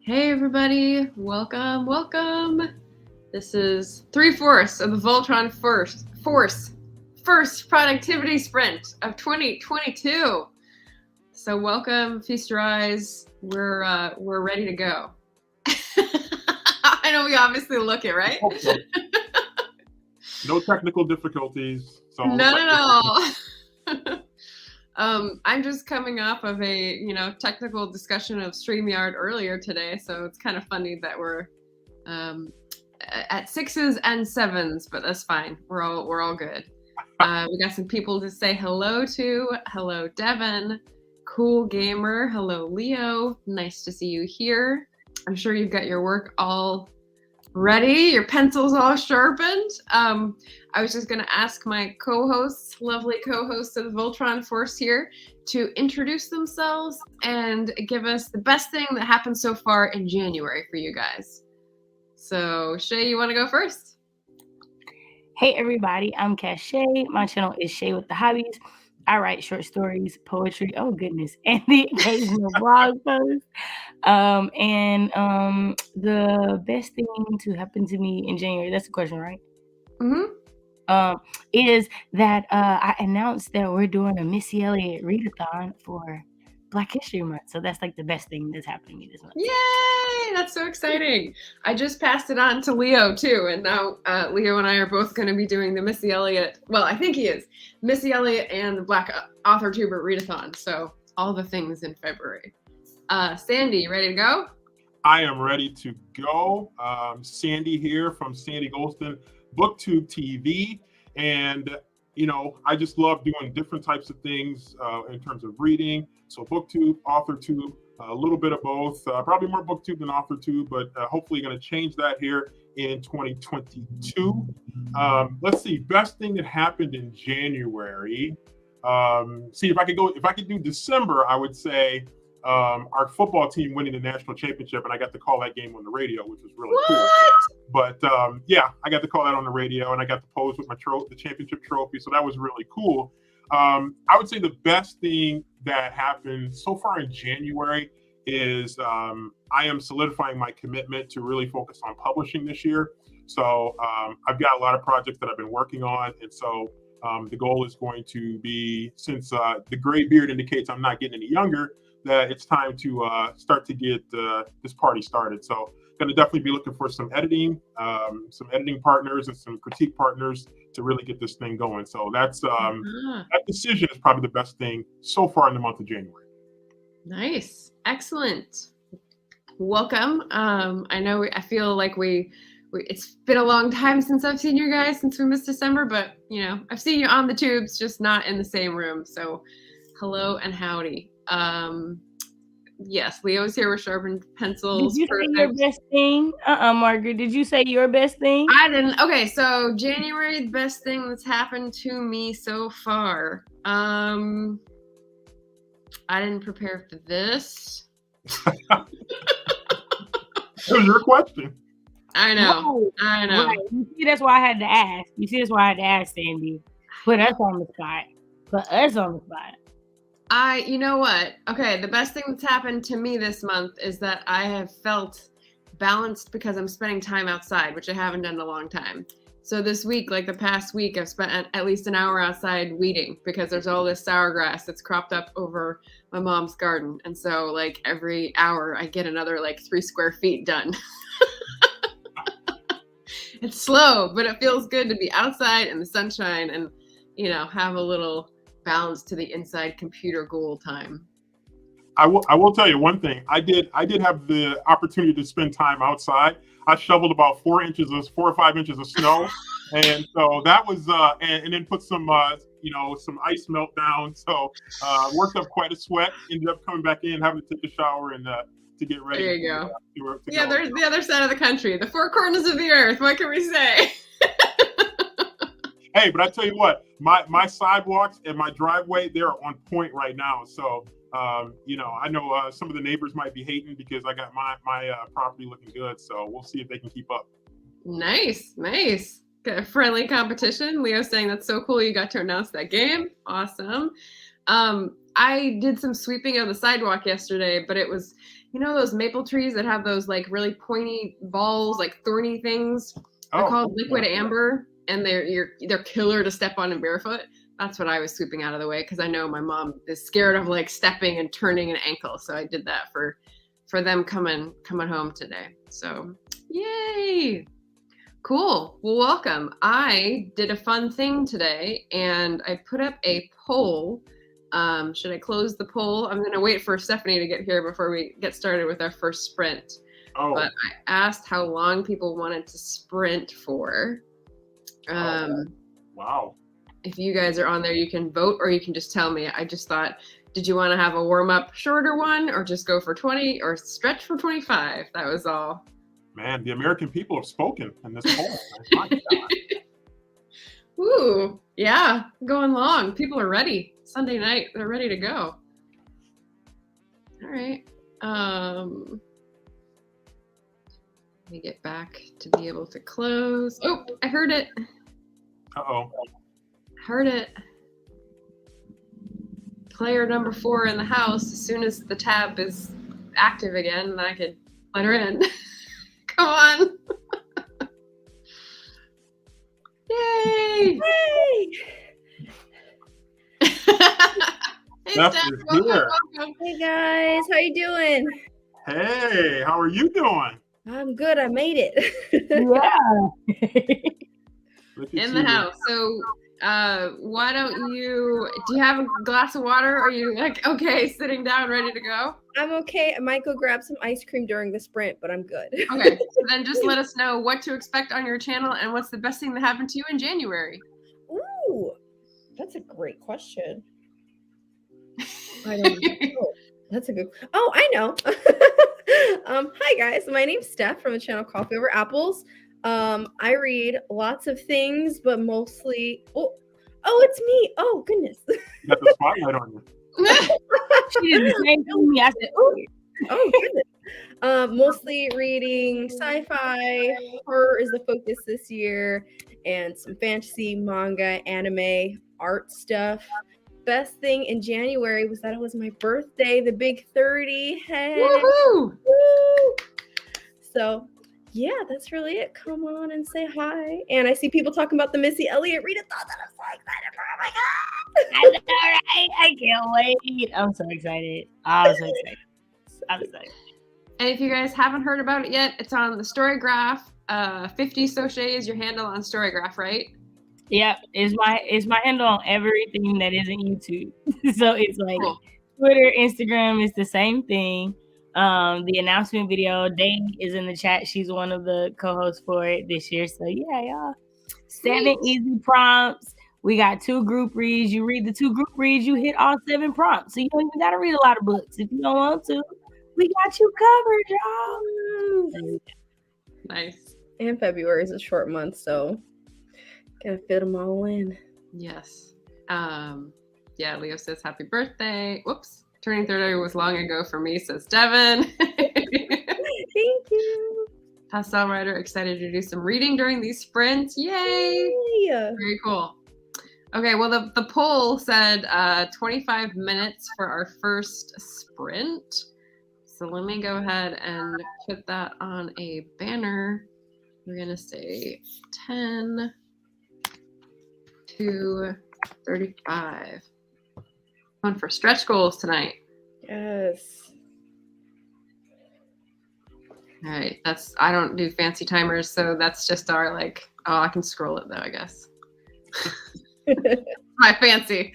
Hey everybody, welcome. This is 3/4 of the Voltron first productivity sprint of 2022. So welcome, feast your eyes. We're ready to go. I know we obviously look it, right? So. No technical difficulties. So None at all. I'm just coming off of a technical discussion of StreamYard earlier today, so it's kind of funny that we're at 6s and 7s, but that's fine. We're all good. We got some people to say hello to. Hello, Devin. Cool Gamer. Hello, Leo. Nice to see you here. I'm sure you've got your work all ready, your pencils all sharpened. I was just going to ask my co-hosts, lovely co-hosts of the Voltron Force here, to introduce themselves and give us the best thing that happened so far in January for you guys. So, Shay, you want to go first? Hey everybody, I'm Cashay. My channel is Shay with the Hobbies. I write short stories, poetry, oh goodness, and the occasional blog post. The best thing to happen to me in January, that's the question, right? Mm-hmm. Is that I announced that we're doing a Missy Elliott readathon for Black History Month. So that's like the best thing that's happened to me this month. Yay! That's so exciting. I just passed it on to Leo too, and now Leo and I are both going to be doing the Missy Elliott. Well, I think he is Missy Elliott and the Black Author Tuber readathon. So all the things in February. Sandy, ready to go? I am ready to go. Sandy here from Sandy Golston BookTube TV, and I just love doing different types of things in terms of reading. So BookTube, AuthorTube, a little bit of both. Probably more BookTube than AuthorTube, but hopefully going to change that here in 2022. Let's see, best thing that happened in January. See, if I could do December, I would say our football team winning the national championship, and I got to call that game on the radio, which was really cool. But yeah, I got to call that on the radio, and I got to pose with the championship trophy, so that was really cool. I would say the best thing that happened so far in January is I am solidifying my commitment to really focus on publishing this year. So I've got a lot of projects that I've been working on, and so the goal is going to be, since the gray beard indicates I'm not getting any younger, that it's time to start to get this party started. So going to definitely be looking for some editing partners and some critique partners to really get this thing going. So that's that decision is probably the best thing so far in the month of January. Nice. Excellent. Welcome. I feel like it's been a long time since I've seen you guys, since we missed December, but I've seen you on the tubes, just not in the same room. So hello and howdy. Yes, Leo's here with sharpened pencils. Did you say your best thing? Margaret, did you say your best thing? I didn't. Okay, so January, the best thing that's happened to me so far. I didn't prepare for this. That was your question. I know. Right. You see, that's why I had to ask. Sandy. Put us on the spot. You know what? Okay, the best thing that's happened to me this month is that I have felt balanced because I'm spending time outside, which I haven't done in a long time. So this week, like the past week, I've spent at least an hour outside weeding because there's all this sour grass that's cropped up over my mom's garden. And so like every hour I get another like 3 square feet done. It's slow, but it feels good to be outside in the sunshine and, have a little balance to the inside computer ghoul time. I will tell you one thing. I did have the opportunity to spend time outside. I shoveled about 4 or 5 inches of snow, and so that was and then put some some ice melt down. So worked up quite a sweat. Ended up coming back in, having to take a shower and to get ready. There you go. To there's the other side of the country, the 4 corners of the earth. What can we say? Hey, but I tell you what, my sidewalks and my driveway, they're on point right now. So, I know some of the neighbors might be hating because I got my property looking good. So we'll see if they can keep up. Nice. Got a friendly competition. Leo's saying that's so cool you got to announce that game. Awesome. I did some sweeping of the sidewalk yesterday, but it was, you know, those maple trees that have those like really pointy balls, like thorny things. They're called liquid amber, and they're killer to step on in barefoot. That's what I was sweeping out of the way because I know my mom is scared of like stepping and turning an ankle. So I did that for them coming home today. So yay. Cool. Well, welcome. I did a fun thing today and I put up a poll. Should I close the poll? I'm going to wait for Stephanie to get here before we get started with our first sprint. Oh. But I asked how long people wanted to sprint for. Wow. If you guys are on there, you can vote or you can just tell me. I just thought, did you want to have a warm-up shorter one or just go for 20 or stretch for 25? That was all. Man, the American people have spoken in this poll. My God. Ooh, yeah, going long. People are ready. Sunday night, they're ready to go. All right. Let me get back to be able to close. Oh, I heard it. Uh-oh. Heard it. Player number 4 in the house. As soon as the tab is active again, then I could let her in. Come on. Yay! Hey! Hey, Steph Steph, is welcome, here. welcome. Hey guys, how you doing? Hey, how are you doing? I'm good. I made it. Yeah. Look at In the you. house. So why don't you, do you have a glass of water? Are you like, okay, sitting down, ready to go? I'm okay. I might go grab some ice cream during the sprint, but I'm good. Okay, so then just let us know what to expect on your channel and what's the best thing that happened to you in January. Ooh, that's a great question. I don't know. That's a good. Oh, I know. Hi guys, my name's Steph from the channel Coffee Over Apples. I read lots of things, but mostly. Oh, it's me. Oh goodness. You got the spotlight on you. She did the same thing to me. I said, "Ooh." Oh goodness. Mostly reading sci-fi, horror is the focus this year, and some fantasy, manga, anime, art stuff. Best thing in January was that it was my birthday, the big 30. Hey. Woohoo! Woo! So yeah, that's really it. Come on and say hi. And I see people talking about the Missy Elliott readathon that I'm so excited for. Oh my god. I know, right? I can't wait. I'm so excited. I'm so excited. I'm excited. And if you guys haven't heard about it yet, it's on the Storygraph. 50 Sochet is your handle on Storygraph, right? Yep, it's my handle on everything that isn't YouTube. So it's like Cool. Twitter, Instagram is the same thing. The announcement video, Dane is in the chat. She's one of the co-hosts for it this year. So yeah, y'all. 7 easy prompts. We got 2 group reads. You read the 2 group reads, you hit all 7 prompts. So you don't even gotta read a lot of books if you don't want to. We got you covered, y'all. Nice. And February is a short month, so gotta fit them all in. Yes. Yeah, Leo says happy birthday. Whoops. Turning 30 was long ago for me, says Devin. Thank you. Pastel writer, excited to do some reading during these sprints. Yay! Yeah. Very cool. Okay, well, the poll said 25 minutes for our first sprint. So let me go ahead and put that on a banner. We're going to say 10 to 35. Going for stretch goals tonight. Yes. All right, I don't do fancy timers, so that's just our like, oh, I can scroll it though, I guess. My fancy.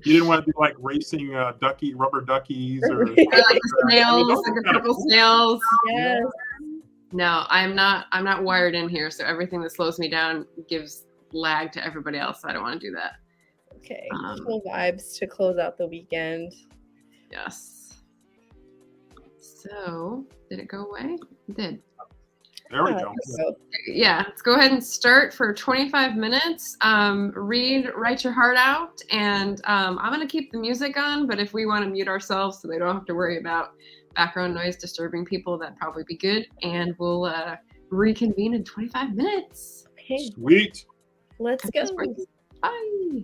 You didn't want to do like racing rubber duckies or Like snails, like a couple snails. Yes. No, I'm not wired in here, so everything that slows me down gives lag to everybody else. So I don't want to do that. Okay. Cool vibes to close out the weekend. Yes. So, did it go away? It did. there we go. Yeah, let's go ahead and start for 25 minutes. Write your heart out, and I'm going to keep the music on, but if we want to mute ourselves so they don't have to worry about background noise disturbing people, that'd probably be good. And we'll reconvene in 25 minutes. Okay. Sweet. Let's go. Bye.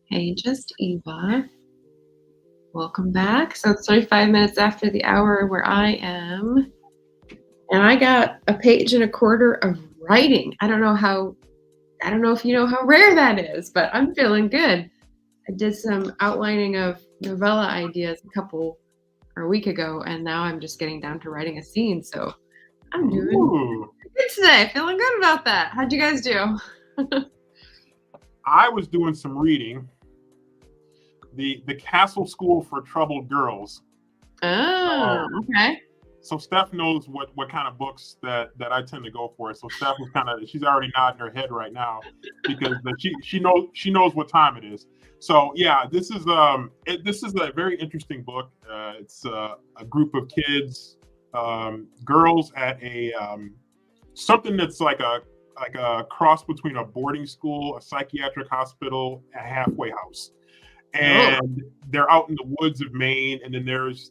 Hey, just Eva. Welcome back. So it's 35 minutes after the hour where I am. And I got a page and a quarter of writing. I don't know if you know how rare that is, but I'm feeling good. I did some outlining of novella ideas a week ago, and now I'm just getting down to writing a scene. So I'm doing good today. Feeling good about that. How'd you guys do? I was doing some reading. The Castle School for Troubled Girls. Oh, okay. So Steph knows what kind of books that I tend to go for. So Steph is she's already nodding her head right now because she knows what time it is. So yeah, this is a very interesting book. It's a group of kids, girls at a something that's like a cross between a boarding school, a psychiatric hospital, a halfway house. And they're out in the woods of Maine, and then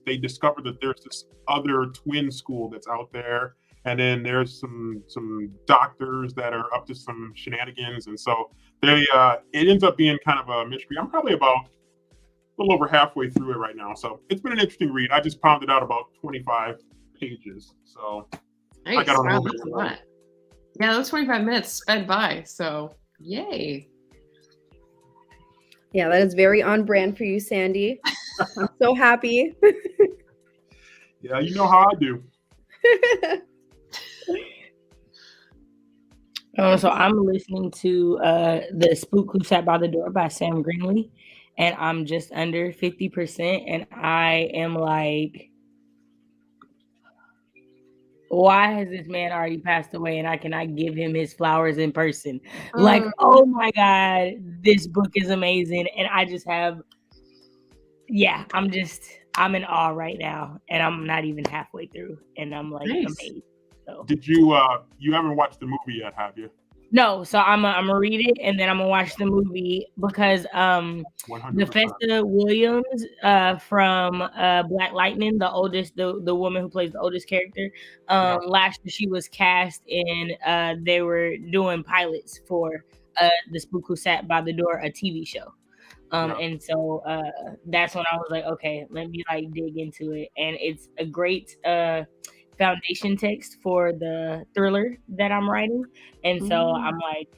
they discover that there's this other twin school that's out there, and then there's some doctors that are up to some shenanigans, and so it ends up being kind of a mystery. I'm probably about a little over halfway through it right now, so it's been an interesting read. I just pounded out about 25 pages, so nice. I got on Wow, that's a lot. Yeah, those 25 minutes sped by, so yay. Yeah, that is very on brand for you, Sandy. I'm so happy. Yeah, you know how I do. So I'm listening to The Spook Who Sat by the Door by Sam Greenlee, and I'm just under 50%, and I am like, why has this man already passed away and I cannot give him his flowers in person? Like, oh my God, this book is amazing. And I just have, I'm in awe right now. And I'm not even halfway through. And I'm like amazed. So. Did you haven't watched the movie yet, have you? No, so I'm gonna read it and then I'm gonna watch the movie because 100%. Nefesta Williams from Black Lightning, the woman who plays the oldest character, last year she was cast in they were doing pilots for The Spook Who Sat by the Door, a TV show. And so that's when I was like, okay, let me like dig into it, and it's a great foundation text for the thriller that I'm writing, and so I'm like,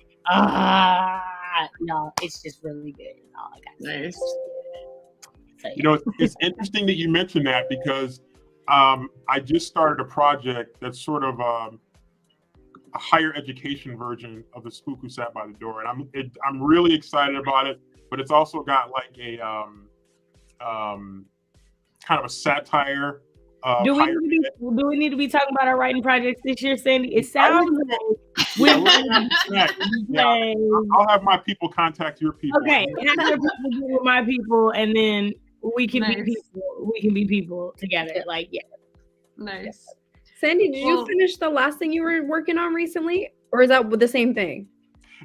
no, it's just really good. All I got. Nice. So, yeah. You know, it's interesting that you mentioned that because I just started a project that's sort of a higher education version of The Spook Who Sat by the Door, and I'm really excited about it. But it's also got like a kind of a satire. Do we need to be talking about our writing projects this year, Sandy? It sounds like I'll have my people contact your people. Okay, have your people deal with my people, and then we can be people. We can be people together. Like, yeah. Nice. Sandy, did you finish the last thing you were working on recently, or is that the same thing?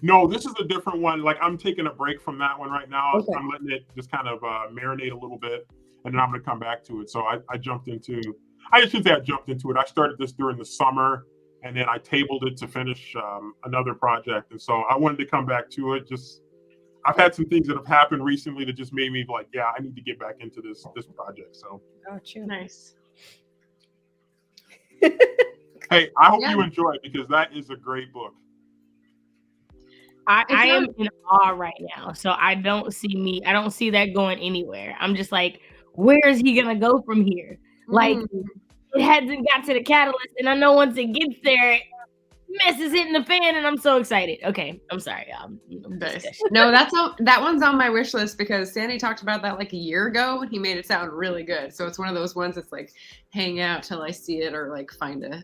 No, this is a different one. Like, I'm taking a break from that one right now. Okay. I'm letting it just kind of marinate a little bit, and then I'm going to come back to it. So I jumped into it. I started this during the summer, and then I tabled it to finish another project. And so I wanted to come back to it. I've had some things that have happened recently that just made me like, yeah, I need to get back into this project. So. Gotcha. Nice. Hey, I hope you enjoy it because that is a great book. I am in awe right now. So I don't see that going anywhere. I'm just like, where is he going to go from here? Like, it hasn't got to the catalyst. And I know once it gets there, mess is hitting the fan, and I'm so excited. Okay, I'm sorry. No, that one's on my wish list because Sandy talked about that like a year ago, and he made it sound really good. So it's one of those ones that's like hang out till I see it or like find a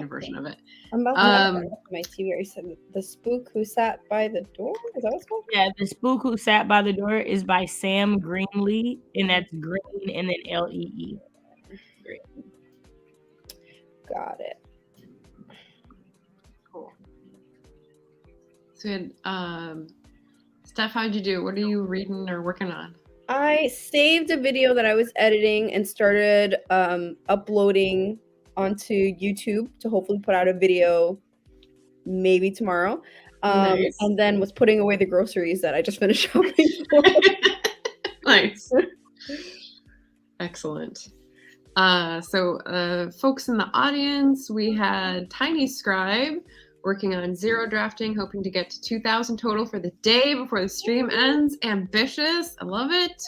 version of it. I'm about to have my TV. You said The Spook Who Sat by the Door. Is that what it's called? Yeah, The Spook Who Sat by the Door is by Sam Greenlee, and that's Green and then Lee. Green. Got it. Good. Steph, how'd you do? What are you reading or working on? I saved a video that I was editing and started uploading onto YouTube to hopefully put out a video maybe tomorrow. Nice. And then was putting away the groceries that I just finished shopping for. Nice. Excellent. So folks in the audience, we had Tiny Scribe working on 0 drafting, hoping to get to 2,000 total for the day before the stream ends. Ambitious. I love it.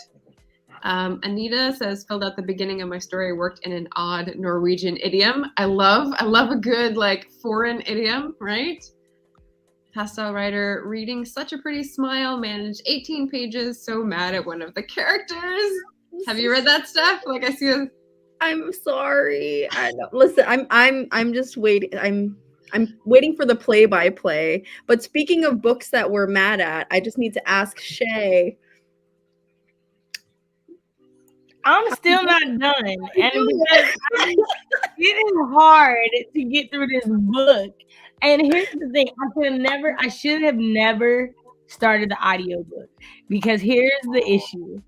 Anita says, filled out the beginning of my story, worked in an odd Norwegian idiom. I love a good like foreign idiom, right? Pastel writer, reading such a pretty smile, managed 18 pages, so mad at one of the characters. Have you read that stuff? Like I see a... I'm sorry. I know. Listen, I'm just waiting. I'm waiting for the play-by-play. But speaking of books that we're mad at, I just need to ask Shay. I'm still not done. And because it is hard to get through this book. And here's the thing, I should have never started the audiobook, because here's the issue.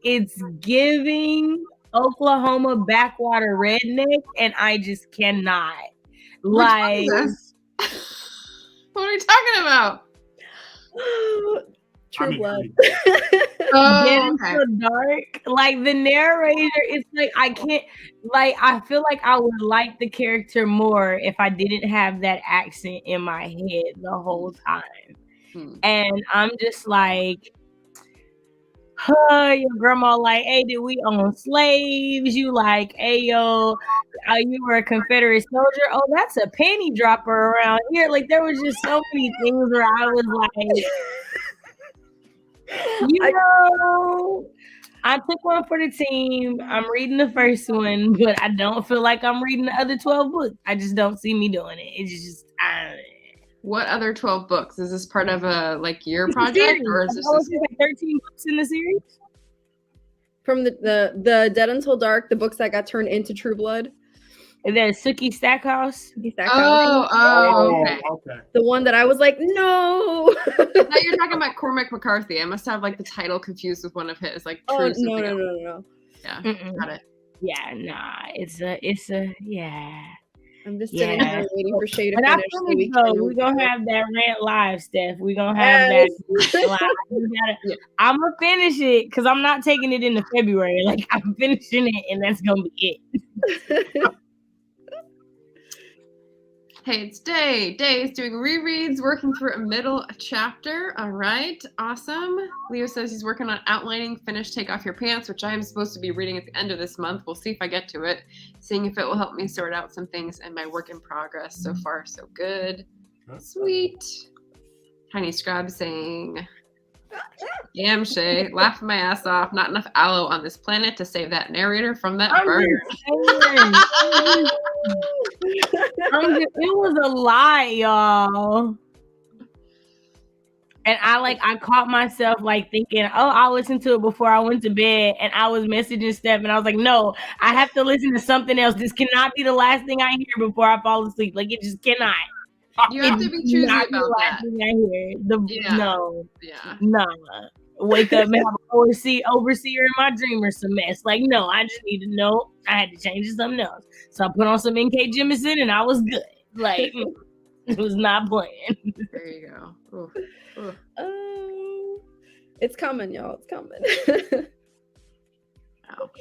It's giving Oklahoma backwater redneck, and I just cannot. Like, what are you talking about? True Blood. Getting so dark. Like the narrator, it's like I can't. Like I feel like I would like the character more if I didn't have that accent in my head the whole time. And I'm just like, your grandma like, hey, did we own slaves? You like, hey, yo, you were a Confederate soldier? Oh, that's a penny dropper around here. Like there was just so many things where I was like, I took one for the team. I'm reading the first one, but I don't feel like I'm reading the other 12 books. I just don't see me doing it. It's just What other 12 books? Is this part of a like year project, or is this like 13 books in the series? From the Dead Until Dark, the books that got turned into True Blood. And then Sookie Stackhouse. Okay. The one that I was like, no. I thought you were talking about Cormac McCarthy. I must have like the title confused with one of his. Like, no. Yeah, got it. Yeah, nah. It's a yeah. I'm just sitting here waiting for Shay to finish. We're gonna have that rant live, Steph. We're gonna have that live. I'm gonna finish it because I'm not taking it into February. Like I'm finishing it, and that's gonna be it. Hey, it's Day. Day is doing rereads, working through a middle chapter. All right, awesome. Leo says he's working on outlining Finish Take Off Your Pants, which I am supposed to be reading at the end of this month. We'll see if I get to it, seeing if it will help me sort out some things in my work in progress. So far, so good. Sweet. Tiny Scribe saying, damn, Shay, laughing my ass off. Not enough aloe on this planet to save that narrator from that burn. It was a lie, y'all. And I caught myself like thinking, oh, I'll listen to it before I went to bed. And I was messaging Steph and I was like, no, I have to listen to something else. This cannot be the last thing I hear before I fall asleep. Like it just cannot. You have to be choosy about that. No. Wake up and have an overseer in my dream or some mess. Like, no, I just need to know. I had to change to something else. So I put on some N.K. Jemisin and I was good. Like, it was not playing. There you go. Ooh. It's coming, y'all. It's coming. Wow.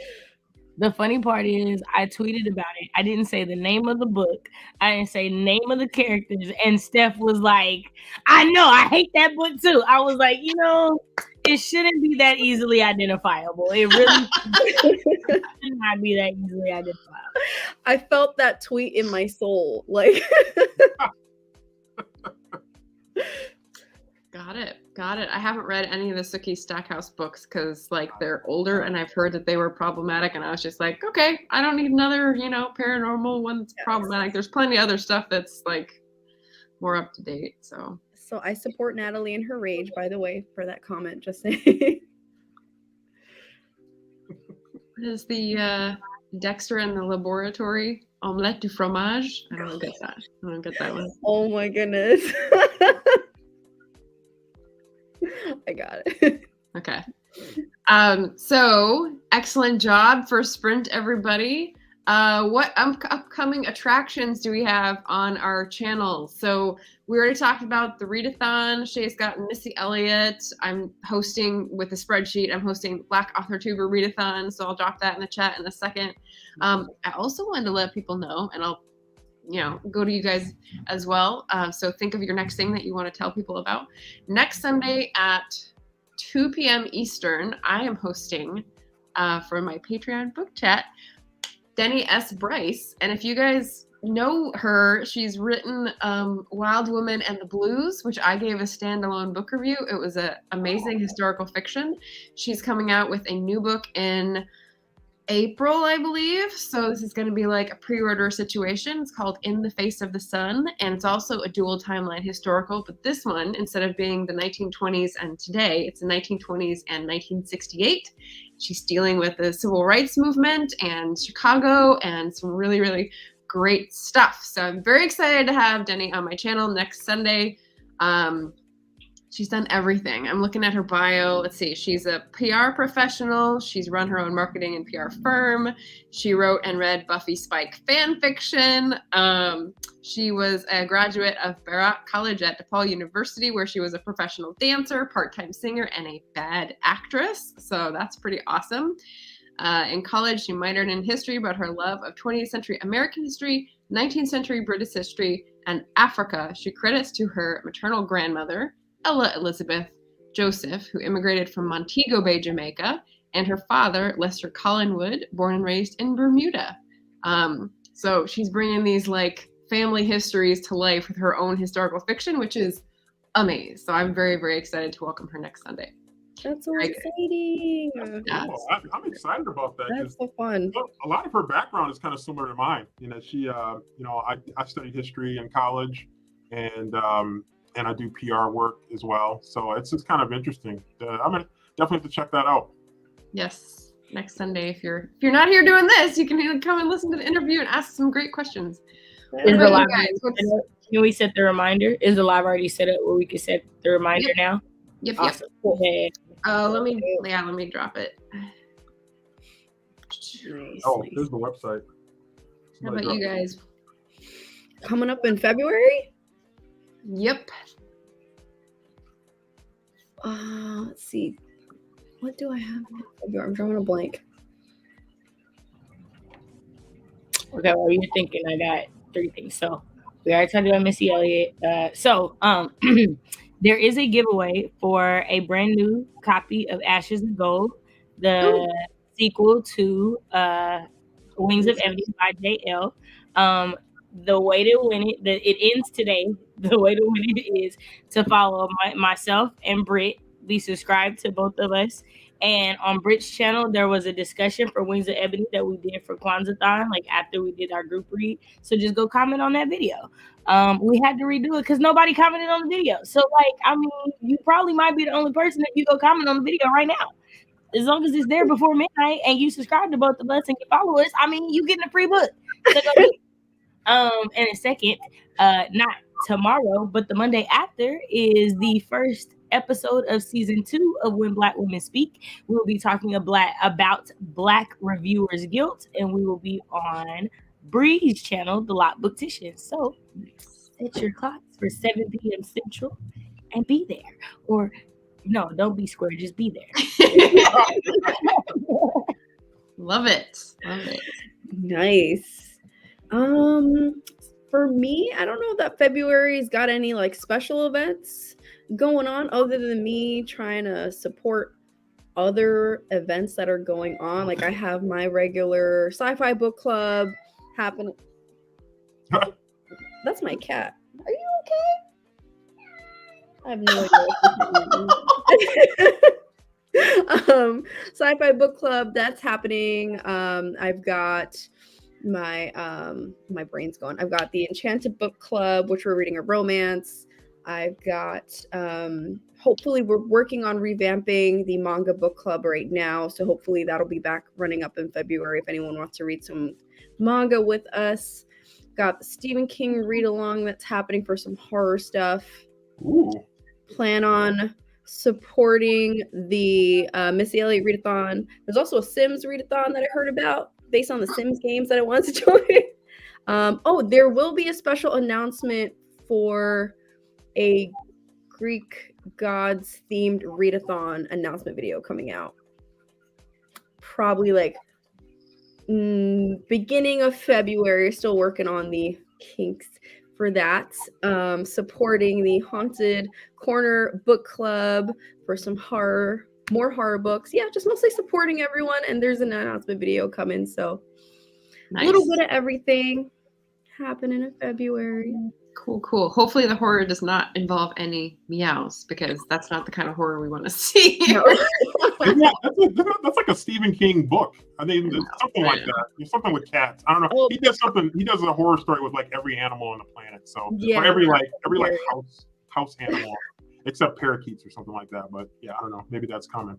The funny part is I tweeted about it. I didn't say the name of the book. I didn't say the name of the characters. And Steph was like, I know, I hate that book too. I was like, it shouldn't be that easily identifiable. It really should not be that easily identifiable. I felt that tweet in my soul. Like Got it. I haven't read any of the Sookie Stackhouse books because like they're older and I've heard that they were problematic, and I was just like, okay, I don't need another, paranormal one that's problematic. There's plenty of other stuff that's like more up to date. So I support Natalie in her rage, by the way, for that comment. Just saying. What is the Dexter in the laboratory? Omelette du fromage? I don't get that. I don't get that one. Oh my goodness. I got it. Okay. So excellent job for Sprint, everybody. What upcoming attractions do we have on our channel? So we already talked about the readathon. Shay's got Missy Elliott. I'm hosting with a spreadsheet. I'm hosting Black Author Tuber readathon. So I'll drop that in the chat in a second. I also wanted to let people know, and I'll go to you guys as well. So think of your next thing that you want to tell people about. Next Sunday at 2 p.m. Eastern, I am hosting for my Patreon book chat, Denny S. Bryce. And if you guys know her, she's written Wild Woman and the Blues, which I gave a standalone book review. It was an amazing historical fiction. She's coming out with a new book in April, I believe. So this is going to be like a pre-order situation. It's called In the Face of the Sun, and it's also a dual timeline historical. But this one, instead of being the 1920s and today, it's the 1920s and 1968. She's dealing with the civil rights movement and Chicago and some really, really great stuff. So I'm very excited to have Denny on my channel next Sunday. She's done everything. I'm looking at her bio. Let's see. She's a PR professional. She's run her own marketing and PR firm. She wrote and read Buffy Spike fan fiction. She was a graduate of Barat College at DePaul University, where she was a professional dancer, part-time singer, and a bad actress. So that's pretty awesome. In college, she minored in history, but her love of 20th century American history, 19th century British history, and Africa she credits to her maternal grandmother, Ella Elizabeth Joseph, who immigrated from Montego Bay, Jamaica, and her father, Lester Collingwood, born and raised in Bermuda. So she's bringing these like family histories to life with her own historical fiction, which is amazing. So I'm very, very excited to welcome her next Sunday. That's so exciting. Cool. I'm excited about that. That's so fun. A lot of her background is kind of similar to mine. She, I studied history in college, and I do PR work as well. So it's just kind of interesting. I'm gonna definitely have to check that out. Yes, next Sunday. If you're not here doing this, you can come and listen to the interview and ask some great questions. Is the live can we set the reminder? Is the live already set up where we can set the reminder now? Yep. Awesome. Yep. Let me drop it. Nice, Oh, nice. there's the website. How about you guys? Coming up in February? Yep. Let's see. What do I have in February? I'm drawing a blank. Okay, well, you're thinking I got 3 things. So we already talked about Missy Elliott. There is a giveaway for a brand new copy of Ashes of Gold, the sequel to Wings of Ebony by JL. The way to win it, it ends today. The way to win it is to follow myself and Britt. Be subscribed to both of us. And on Britt's channel, there was a discussion for Wings of Ebony that we did for Kwanzaa-thon, like after we did our group read. So just go comment on that video. We had to redo it because nobody commented on the video. So you probably might be the only person that you go comment on the video right now. As long as it's there before midnight and you subscribe to both of us and you follow us, you getting a free book. So go do it. In a second, not tomorrow, but the Monday after is the first episode of season 2 of When Black Women Speak. We'll be talking about Black Reviewers Guilt, and we will be on Bree's channel, The Lot Booktician. So set your clocks for 7 p.m. Central and be there. Or no, don't be square, just be there. Love it. Nice. For me, I don't know that February's got any like special events going on other than me trying to support other events that are going on. Like I have my regular sci-fi book club happening. That's my cat. Are you okay? I have no idea. Sci-fi book club that's happening. I've got my brain's going. I've got the Enchanted Book Club, which we're reading a romance. I've got hopefully we're working on revamping the manga book club right now, so hopefully that'll be back running up in February if anyone wants to read some manga with us. Got the Stephen King read along that's happening for some horror stuff. Ooh. Plan on supporting the Missy Elliott readathon. There's also a Sims readathon that I heard about. based on the Sims games that I wanted to join. Oh, there will be a special announcement for a Greek gods themed readathon announcement video coming out. Probably like beginning of February. Still working on the kinks for that. Supporting the Haunted Corner book club for some more horror books. Yeah, just mostly supporting everyone. And there's an announcement video coming. So a little bit of everything happening in February. Cool. Hopefully the horror does not involve any meows, because that's not the kind of horror we want to see. No. That's like a Stephen King book. I mean, something like that. There's something with cats. I don't know. He does something. He does a horror story with like every animal on the planet. So or every house animal, except parakeets or something like that. But yeah, I don't know. Maybe that's coming.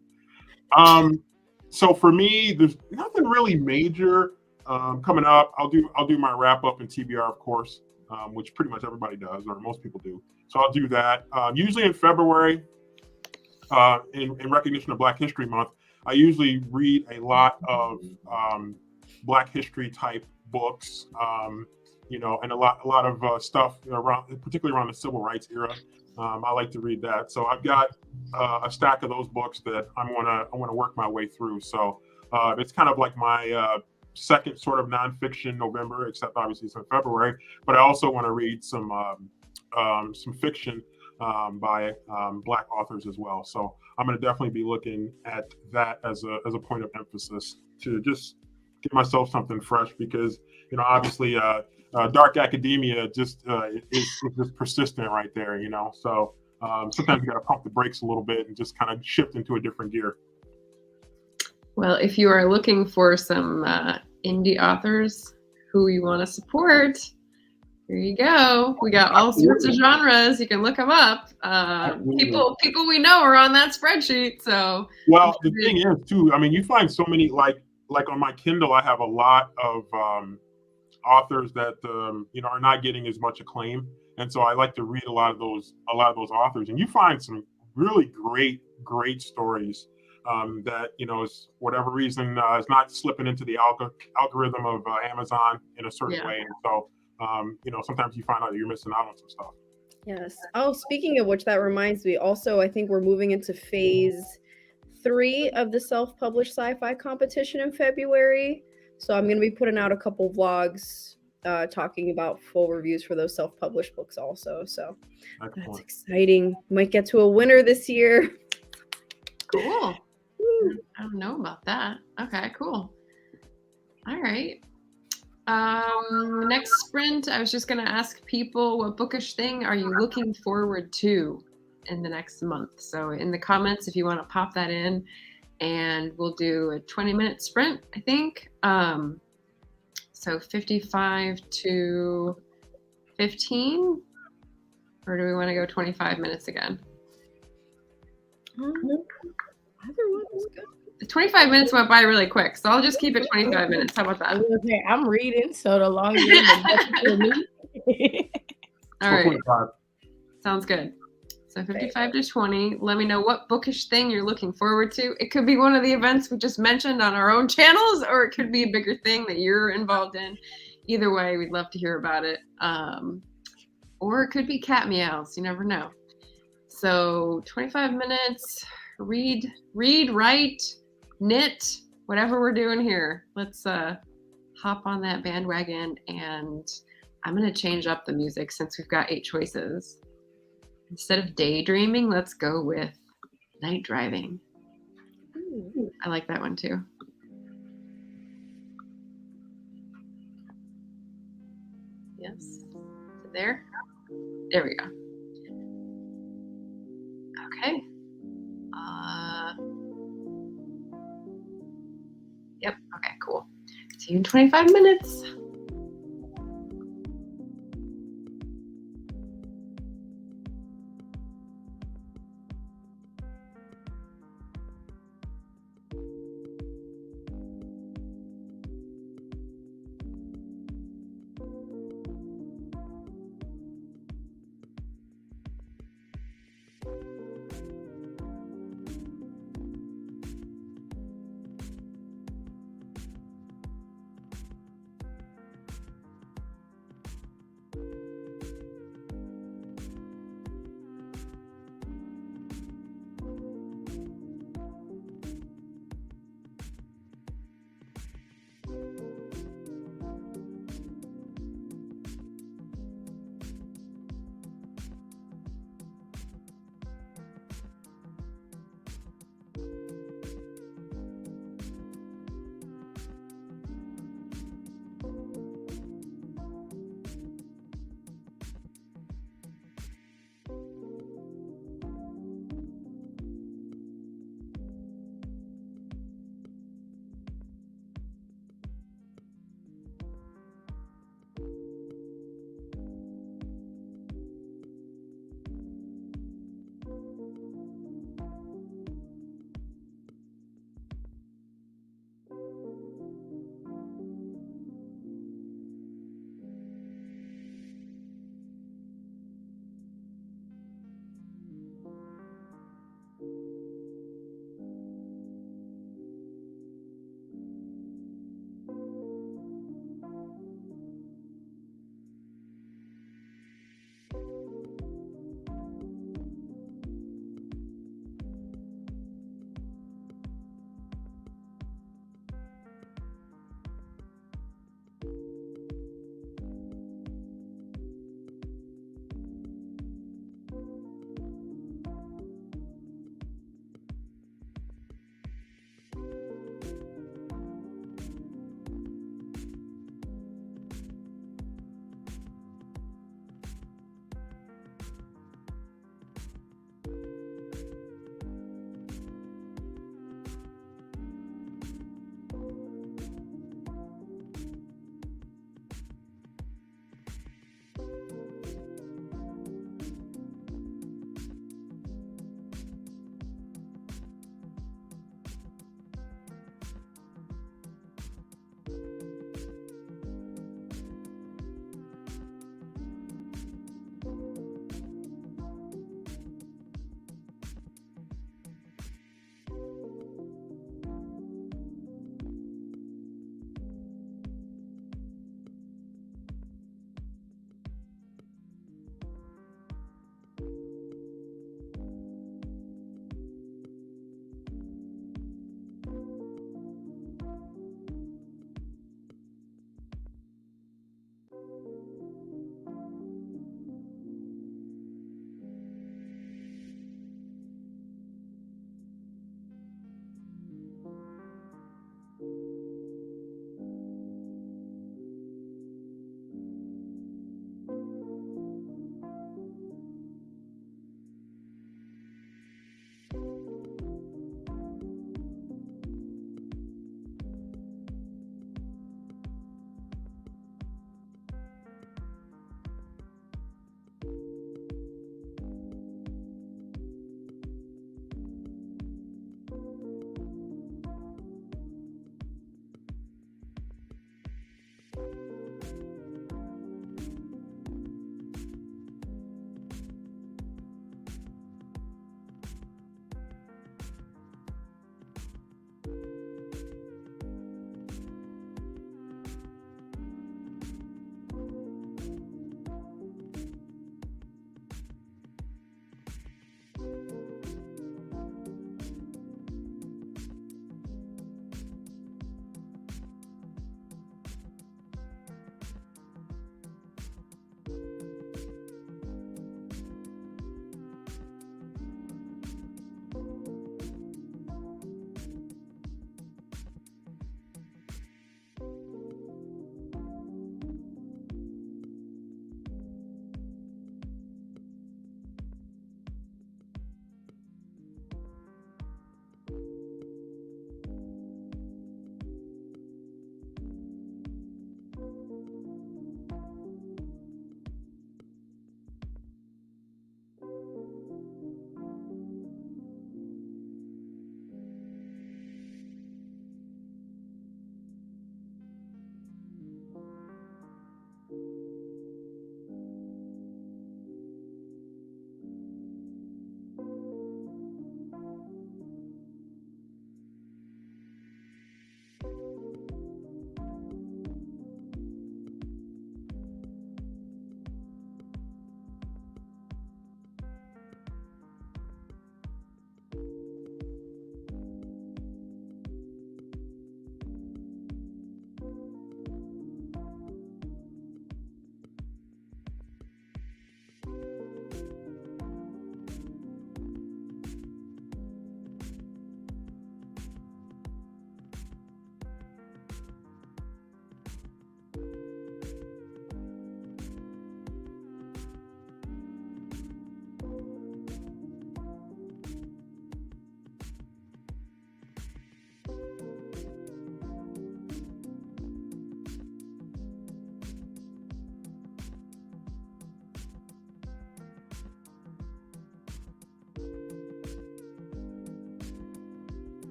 So for me, there's nothing really major coming up. I'll do my wrap up in TBR, of course, which pretty much everybody does, or most people do. So I'll do that. Usually in February, in recognition of Black History Month, I usually read a lot of Black history type books, and a lot of stuff around, particularly around the Civil Rights era. I like to read that. So I've got a stack of those books that I want to work my way through. So it's kind of like my second sort of nonfiction November, except obviously it's in February. But I also want to read some fiction by Black authors as well. So I'm going to definitely be looking at that as a point of emphasis to just give myself something fresh, because obviously dark academia just is just persistent right there. So sometimes you got to pump the brakes a little bit and just kind of shift into a different gear. Well, if you are looking for some indie authors who you want to support, here you go. We got all sorts of genres. You can look them up. People we know are on that spreadsheet. So well, the thing is too, I mean, you find so many like on my Kindle, I have a lot of authors that are not getting as much acclaim, and so I like to read a lot of those authors, and you find some really great stories that is whatever reason is not slipping into the algorithm of Amazon in a certain way, and so. Sometimes you find out you're missing out on some stuff. Yes. Oh, speaking of which, that reminds me. Also, I think we're moving into phase 3 of the self-published sci-fi competition in February. So I'm going to be putting out a couple vlogs talking about full reviews for those self-published books also. So that's exciting. Might get to a winner this year. Cool. I don't know about that. Okay, cool. All right. Next sprint, I was just going to ask people, what bookish thing are you looking forward to in the next month? So in the comments, if you want to pop that in, and we'll do a 20-minute sprint, I think. So 55 to 15, or do we want to go 25 minutes again? Either one is good. 25 minutes went by really quick, so I'll just keep it 25 minutes. How about that? I'm reading, so the longer the better. All right. Sounds good. So 55 to 20. Let me know what bookish thing you're looking forward to. It could be one of the events we just mentioned on our own channels, or it could be a bigger thing that you're involved in. Either way, we'd love to hear about it. Or it could be cat meows. You never know. So 25 minutes. Read, write, knit, whatever we're doing here. Let's hop on that bandwagon, and I'm going to change up the music since we've got 8 choices. Instead of daydreaming, let's go with night driving. Ooh, I like that one too. Yes. There we go. Okay. Yep. Okay, cool. See you in 25 minutes.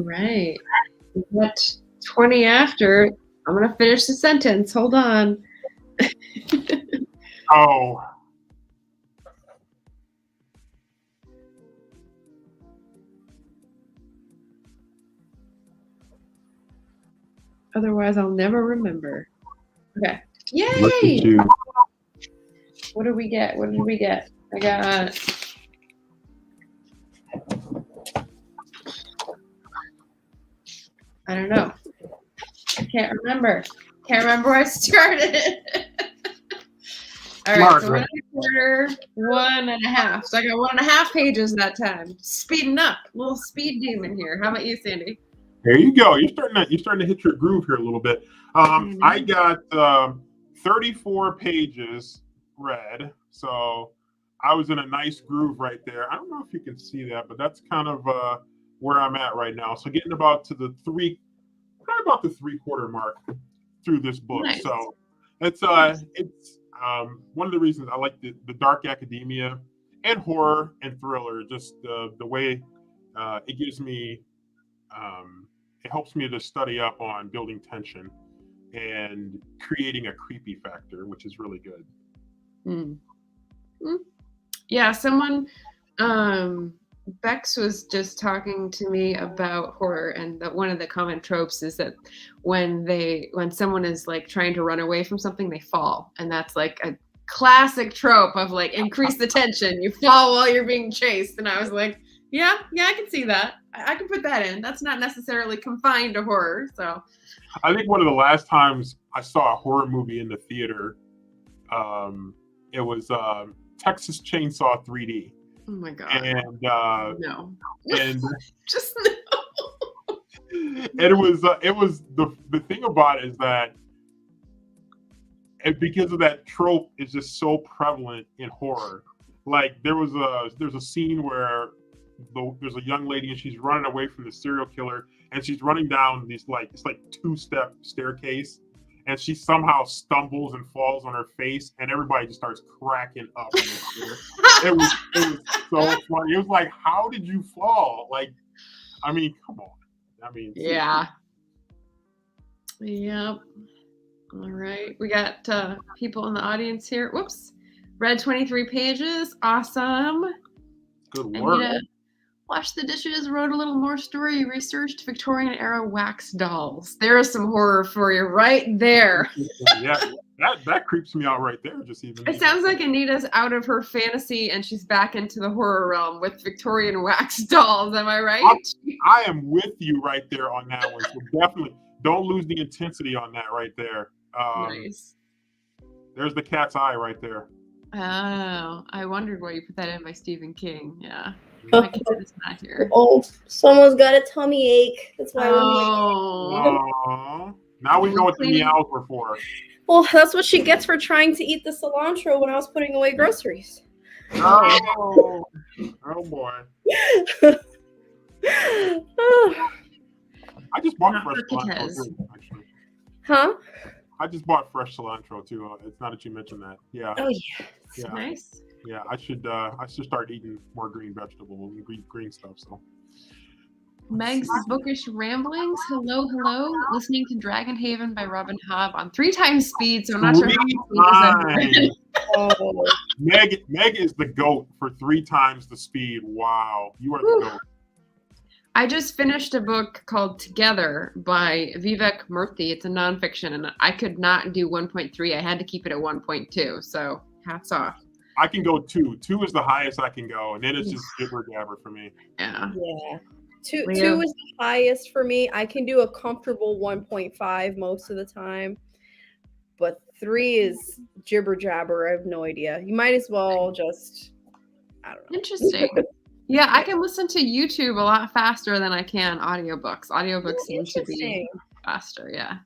Right. What 20 after? I'm gonna finish the sentence. Hold on. Oh, Otherwise, I'll never remember. Okay. look at Yay! you. What did we get? What did we get? I got. I don't know. I can't remember. Can't remember where I started. All right, so 1.25, 1.5. So I got 1.5 pages that time. Speeding up, little speed demon here. How about you, Sandy? There you go. You're starting to hit your groove here a little bit. I got 34 pages read, so I was in a nice groove right there. I don't know if you can see that, but that's kind of where I'm at right now. So getting about to the probably about the 3/4 mark through this book. Nice. So it's one of the reasons I like the dark academia and horror and thriller. Just the way it gives me. It helps me to study up on building tension and creating a creepy factor, which is really good. Yeah, someone, Bex was just talking to me about horror, and that one of the common tropes is that when someone is like trying to run away from something, they fall, and that's like a classic trope of like increase the tension. You fall while you're being chased, and I was like, yeah, I can see that. I can put that in. That's not necessarily confined to horror. So, I think one of the last times I saw a horror movie in the theater, it was Texas Chainsaw 3D. oh my god, And no, and just no. and it was the thing about it is that because of that trope is just so prevalent in horror. Like there's a scene where there's a young lady and she's running away from the serial killer, and she's running down this it's 2-step staircase, and she somehow stumbles and falls on her face, and everybody just starts cracking up. It was so funny. It was like, how did you fall? Like, I mean, come on. I mean, Yeah. Yep. All right. We got people in the audience here. Whoops. Read 23 pages. Awesome. good work. Anita, washed the dishes, wrote a little more story, researched Victorian era wax dolls. There's some horror for you right there. Yeah, that creeps me out right there. Just even. It sounds like Anita's out of her fantasy and she's back into the horror realm with Victorian wax dolls. Am I right? I am with you right there on that one. So definitely don't lose the intensity on that right there. Nice. There's the cat's eye right there. Oh, I wondered why you put that in by Stephen King. Yeah. Oh. My kid is not here. Oh, someone's got a tummy ache. That's why. Oh. Now we know what the meows were for. Well, that's what she gets for trying to eat the cilantro when I was putting away groceries. Oh, oh boy. I just bought fresh cilantro too, actually. Huh? I just bought fresh cilantro too. It's not that you mentioned that. Yeah. Oh yeah. Yeah. Nice. Yeah. I should start eating more green vegetables and green stuff. So. Meg's Bookish Ramblings. Hello. Listening to Dragon Haven by Robin Hobb on 3 times speed, so I'm not sure how many speed. Oh. Meg is the GOAT for 3 times the speed. Wow. You are the GOAT. I just finished a book called Together by Vivek Murthy. It's a nonfiction, and I could not do 1.3. I had to keep it at 1.2. So hats off. I can go 2. 2 is the highest I can go, and then it's just jibber jabber for me. Yeah. Yeah. 2 is the highest for me. I can do a comfortable 1.5 most of the time, but 3 is jibber jabber. I have no idea. You might as well just, I don't know. Interesting. Yeah, I can listen to YouTube a lot faster than I can audiobooks. Audiobooks seem to be faster, yeah.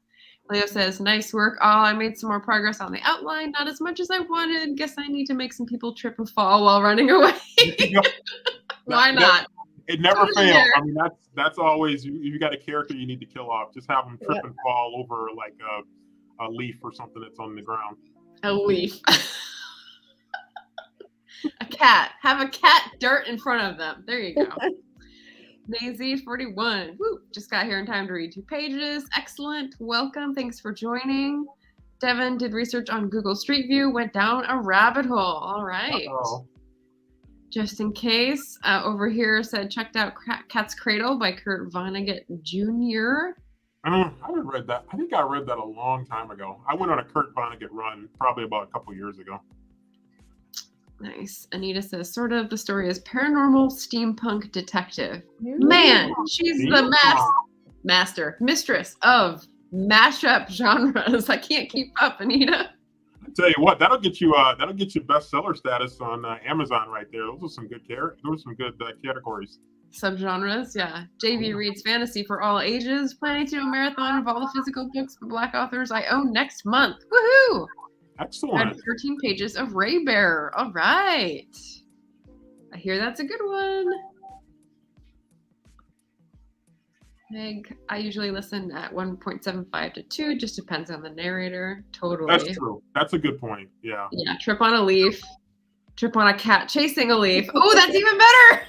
Leo says, nice work. Oh, I made some more progress on the outline. Not as much as I wanted. Guess I need to make some people trip and fall while running away. Why not? It never fails. I mean, that's always, you got a character you need to kill off. Just have them trip and fall over like a leaf or something that's on the ground. A leaf. A cat. Have a cat dirt in front of them. There you go. Nazy41. Woo, just got here in time to read 2 pages. Excellent. Welcome. Thanks for joining. Devin did research on Google Street View, went down a rabbit hole. All right. Uh-oh. Just in case, over here said checked out Cat's Cradle by Kurt Vonnegut Jr. I haven't read that. I think I read that a long time ago. I went on a Kurt Vonnegut run probably about a couple years ago. Nice. Anita says, sort of, the story is paranormal steampunk detective. Man, she's the mistress of mashup genres. I can't keep up, Anita. I tell you what, that'll get you bestseller status on Amazon right there. Those are some good categories. Subgenres, yeah. JV reads fantasy for all ages. Planning to do a marathon of all the physical books by Black authors I own next month. Woohoo! Excellent. Read 13 pages of Ray Bear. All right. I hear that's a good one. Meg, I usually listen at 1.75 to 2. Just depends on the narrator. Totally. That's true. That's a good point. Yeah. Yeah. Trip on a leaf. Trip on a cat chasing a leaf. Oh, that's even better.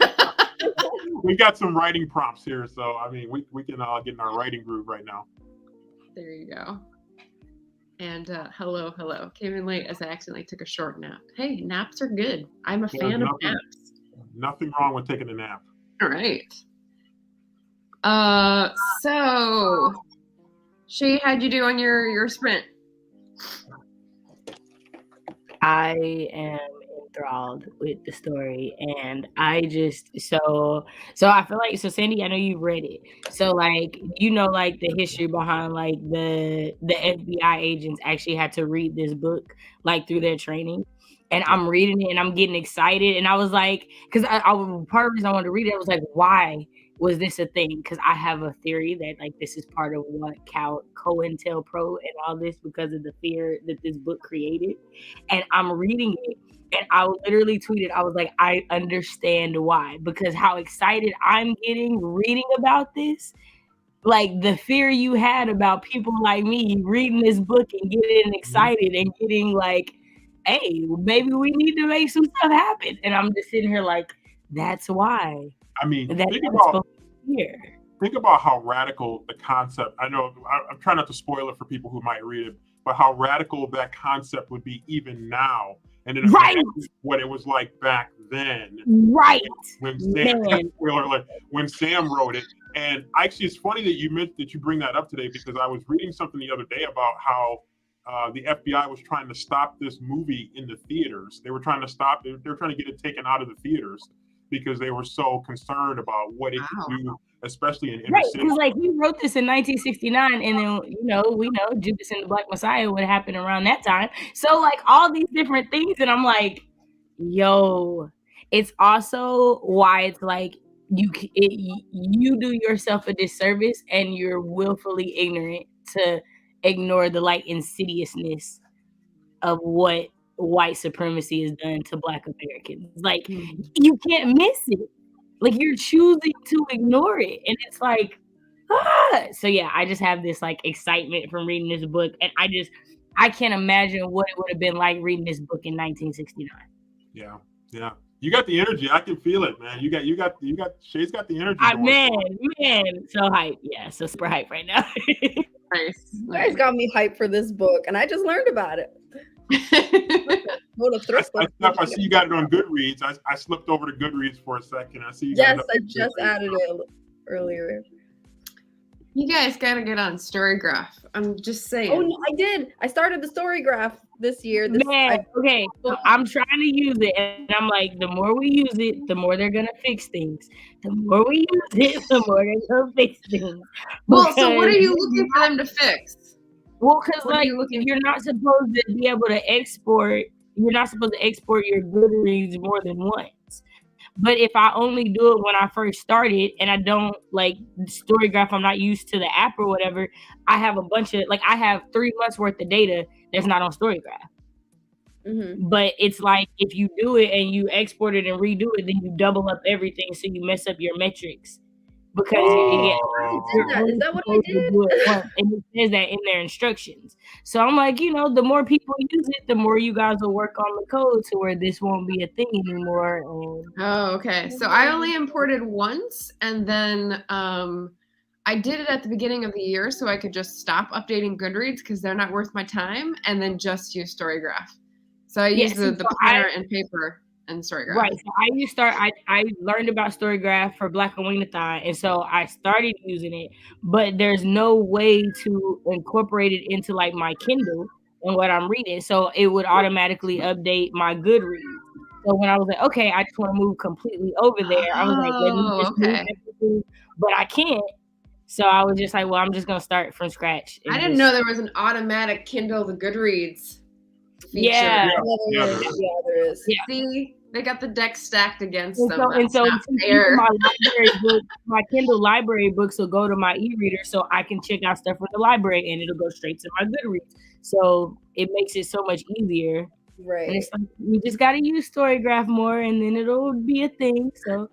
We got some writing prompts here, so I mean, we can get in our writing groove right now. There you go. And hello. Came in late as I accidentally took a short nap. Hey, naps are good. I'm a fan of naps. Nothing wrong with taking a nap. All right. So Shay, how'd you do on your sprint? I am enthralled with the story, and I just so I feel like, so Sandy, I know you read it, so like, you know, like the history behind like the FBI agents actually had to read this book like through their training, and I'm reading it and I'm getting excited, and I was like, because I part of the reason I wanted to read it, I was like, why was this a thing? Because I have a theory that like this is part of what COINTELPRO and all this, because of the fear that this book created. And I'm reading it, and I literally tweeted, I was like, I understand why, because how excited I'm getting reading about this. Like the fear you had about people like me reading this book and getting excited and getting like, hey, maybe we need to make some stuff happen. And I'm just sitting here like, that's why. I mean, think about how radical the concept. I know I'm trying not to spoil it for people who might read it, but how radical that concept would be even now, and then what it was like back then. Right. When Sam wrote it, and actually, it's funny that you bring that up today, because I was reading something the other day about how the FBI was trying to stop this movie in the theaters. They were trying to stop. They were trying to get it taken out of the theaters, because they were so concerned about what it could do, especially in inner city. Because like he wrote this in 1969, and then we know Judas and the Black Messiah would happen around that time. So like all these different things, and I'm like, yo, it's also why it's like you do yourself a disservice, and you're willfully ignorant to ignore the like insidiousness of what white supremacy is done to Black Americans. Like you can't miss it. Like you're choosing to ignore it, and it's like, So yeah, I just have this like excitement from reading this book, and I can't imagine what it would have been like reading this book in 1969. Yeah. You got the energy. I can feel it, man. You got Shay's got the energy. Man, so hype. Yeah, so super hype right now. Nice. You guys got me hyped for this book, and I just learned about it. I see you got it on Goodreads. I slipped over to Goodreads for a second. I see you. Yes, I just added it earlier. You guys gotta get on Storygraph. I'm just saying. Oh no, I did. I started the Storygraph this year. Okay. So I'm trying to use it, and I'm like, the more we use it, the more they're gonna fix things. The more we use it, the more they're gonna fix things. Well, so what are you looking for them to fix? Well, because like you're not supposed to be able to export. You're not supposed to export your Goodreads more than once. But if I only do it when I first started, and I don't like Storygraph, I'm not used to the app or whatever, I have a bunch of I have 3 months worth of data that's not on Storygraph. Mm-hmm. But it's like if you do it and you export it and redo it, then you double up everything, so you mess up your metrics because Oh. Is that what I did? do it once, and it says that in their instructions. So I'm like, the more people use it, the more you guys will work on the code to where this won't be a thing anymore. And Oh, okay. So I only imported once, and then I did it at the beginning of the year so I could just stop updating Goodreads because they're not worth my time, and then just use Storygraph. So I use the planner and paper and Storygraph. Right. So I learned about Storygraph for Black and Wing-a-thon, and so I started using it, but there's no way to incorporate it into like my Kindle and what I'm reading. So it would automatically update my Goodreads. So when I was like, okay, I just want to move completely over there, I was like, let me just move everything, but I can't. So I was just like, well, I'm just gonna start from scratch. I didn't know there was an automatic Kindle the Goodreads feature. Yeah. There is. Yeah. See, they got the deck stacked against And them. so not fair. my library book, my Kindle library books will go to my e-reader, so I can check out stuff from the library, and it'll go straight to my Goodreads. So it makes it so much easier. Right. And it's like we just got to use Storygraph more, and then it'll be a thing. So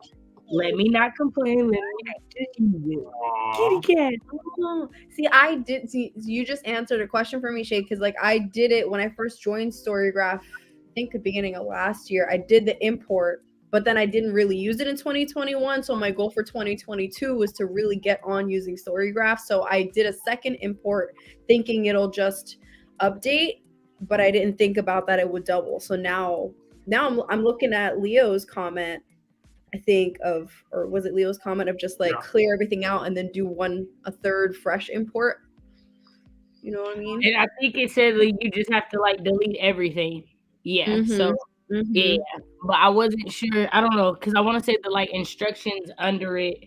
let me not complain. Let me just use it. Kitty cat. Oh, see, you just answered a question for me, Shay, because like I did it when I first joined Storygraph, I think the beginning of last year. I did the import, but then I didn't really use it in 2021. So my goal for 2022 was to really get on using Storygraph. So I did a second import thinking it'll just update, but I didn't think about that it would double. So now I'm looking at Leo's comment, I think or was it Leo's comment of just like clear everything out and then do a third fresh import? You know what I mean? And I think it said like you just have to like delete everything. Yeah. Mm-hmm. So yeah, but I wasn't sure. I don't know, because I want to say the like instructions under it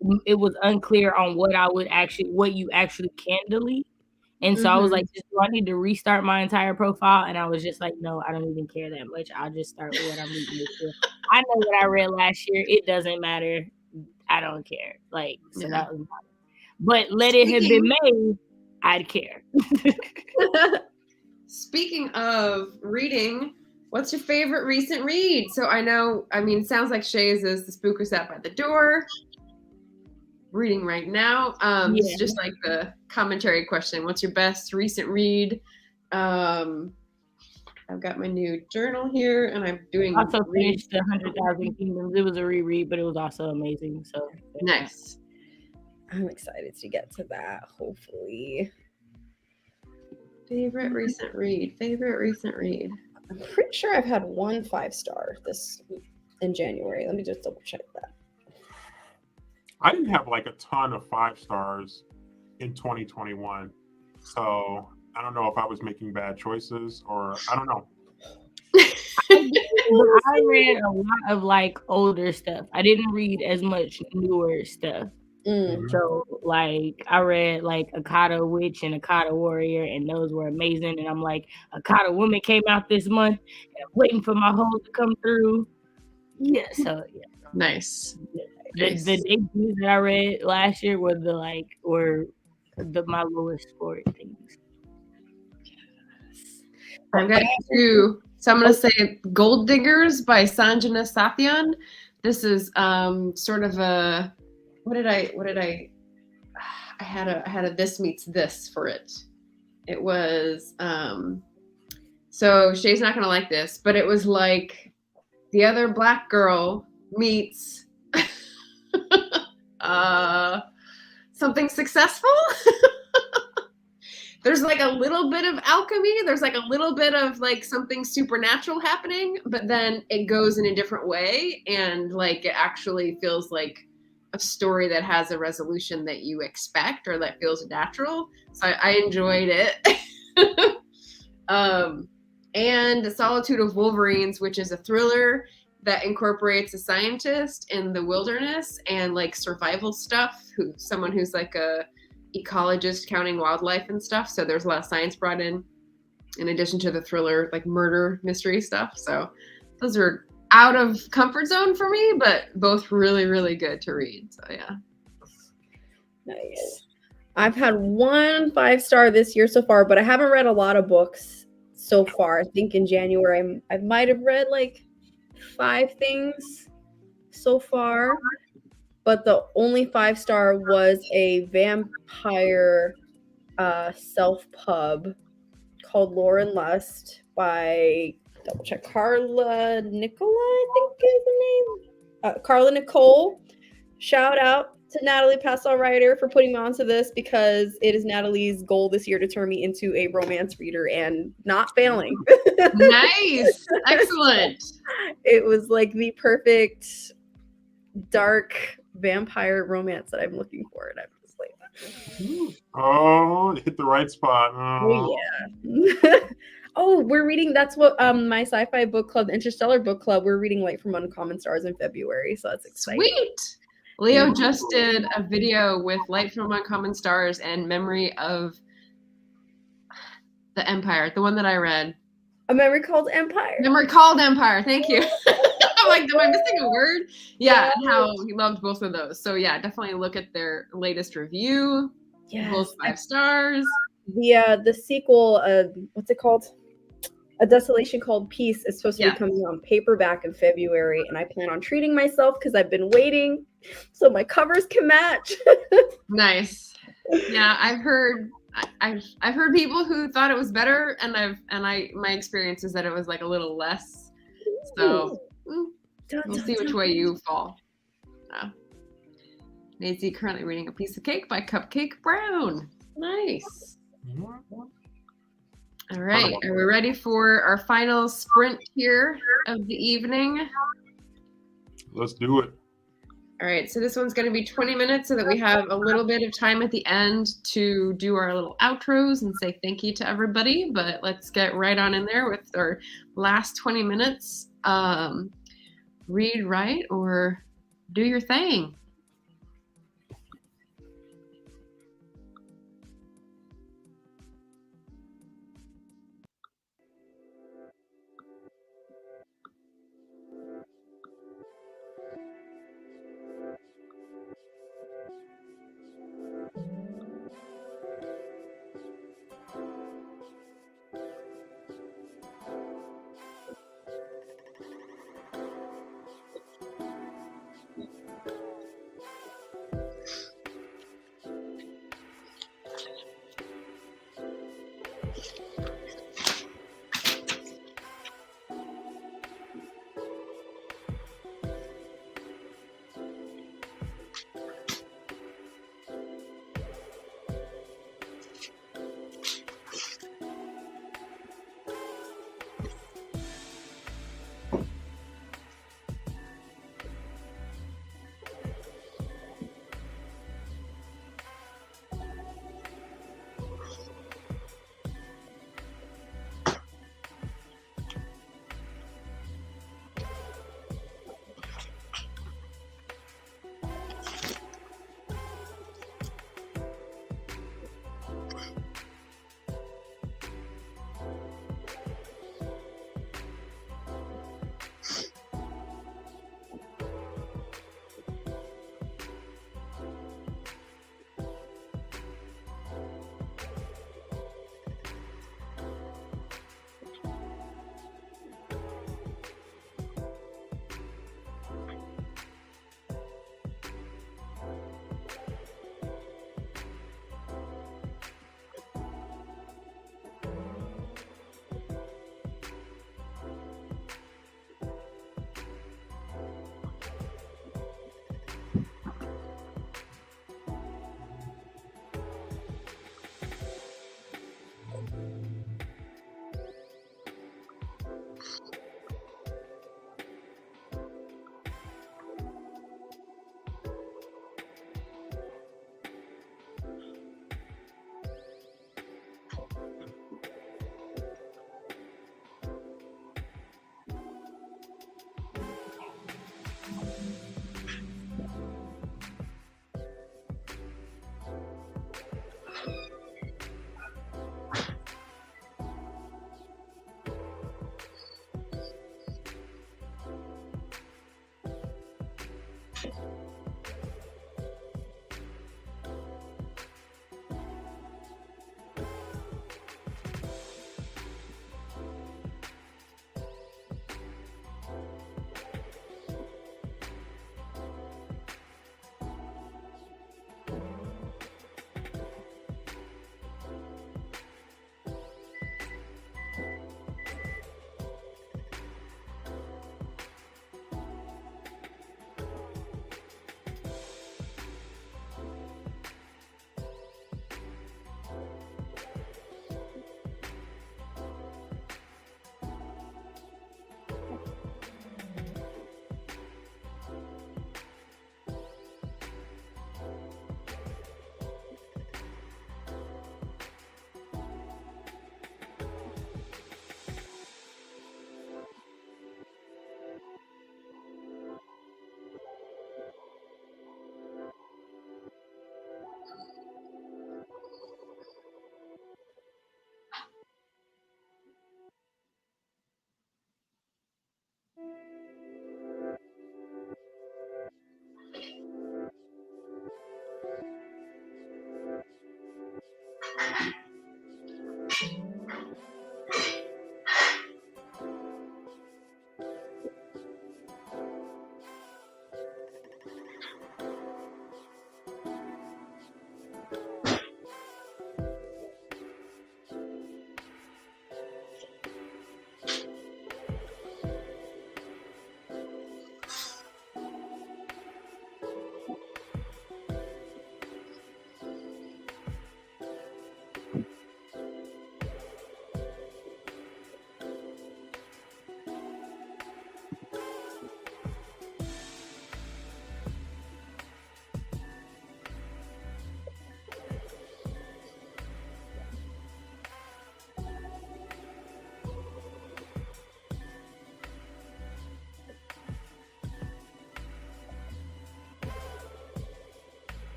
was unclear on what you actually can delete. And so I was like, do I need to restart my entire profile? And I was just like, no, I don't even care that much. I'll just start with what I'm reading this year. I know what I read last year. It doesn't matter. I don't care. Like, so that was but let it have been made, I'd care. Speaking of reading, what's your favorite recent read? So it sounds like Shay's is The Spook Was Sat by the Door. Reading right now. This is just like the commentary question. What's your best recent read? I've got my new journal here, and I'm doing. Also finished 100,000 Kingdoms. It was a reread, but it was also amazing. So nice. I'm excited to get to that. Hopefully. Favorite recent read. I'm pretty sure I've had 1 5-star this in January. Let me just double check that. I didn't have like a ton of 5 stars in 2021. So I don't know if I was making bad choices or I don't know. I read a lot of like older stuff. I didn't read as much newer stuff. So like I read like Akata Witch and Akata Warrior, and those were amazing. And I'm like, Akata Woman came out this month, and I'm waiting for my hole to come through. Yeah, so yeah. Nice. The debuts that I read last year were my lowest scored things. I'm gonna do. So I'm gonna say Gold Diggers by Sanjana Sathian. This is sort of a what did I had a this meets this for it. It was so Shay's not gonna like this, but it was like The Other Black Girl meets something successful. There's like a little bit of alchemy. There's like a little bit of like something supernatural happening, but then it goes in a different way. And like, it actually feels like a story that has a resolution that you expect or that feels natural. So I enjoyed it. And The Solitude of Wolverines, which is a thriller that incorporates a scientist in the wilderness and like survival stuff, someone who's like a ecologist counting wildlife and stuff. So there's a lot of science brought in addition to the thriller, like murder mystery stuff. So those are out of comfort zone for me, but both really, really good to read. So yeah. Nice. I've had 1 5-star this year so far, but I haven't read a lot of books so far. I think in January I might have read like 5 things so far. but the only 5-star was a vampire self-pub called Lore and Lust by, double check, Carla Nicola, I think is the name. Carla Nicole. Shout out to Natalie Passall-Ryder for putting me onto this, because it is Natalie's goal this year to turn me into a romance reader and not failing. Nice. Excellent. It was like the perfect dark vampire romance that I'm looking for, and I'm just like, Oh, hit the right spot. oh yeah. Oh, we're reading, that's what my sci-fi book club, Interstellar book club, we're reading Light from Uncommon Stars in February, so that's exciting. Sweet. Leo Yeah. just did a video with Light from Uncommon Stars and Memory of the Empire, the one that I read. A Memory Called Empire. Memory Called Empire. Thank you. I'm like, am I missing a word? Yeah, and how he loved both of those. So yeah, definitely look at their latest review. Yes. Both 5 stars. The sequel, what's it called? A Desolation Called Peace is supposed to be coming on paperback in February, and I plan on treating myself because I've been waiting so my covers can match. Nice. Yeah, I've heard people who thought it was better, and my experience is that it was like a little less. So we'll see which way you fall. Maisie currently reading A Piece of Cake by Cupcake Brown. Nice. All right, are we ready for our final sprint here of the evening? Let's do it. All right, so this one's going to be 20 minutes so that we have a little bit of time at the end to do our little outros and say thank you to everybody. But let's get right on in there with our last 20 minutes. Read, write, or do your thing.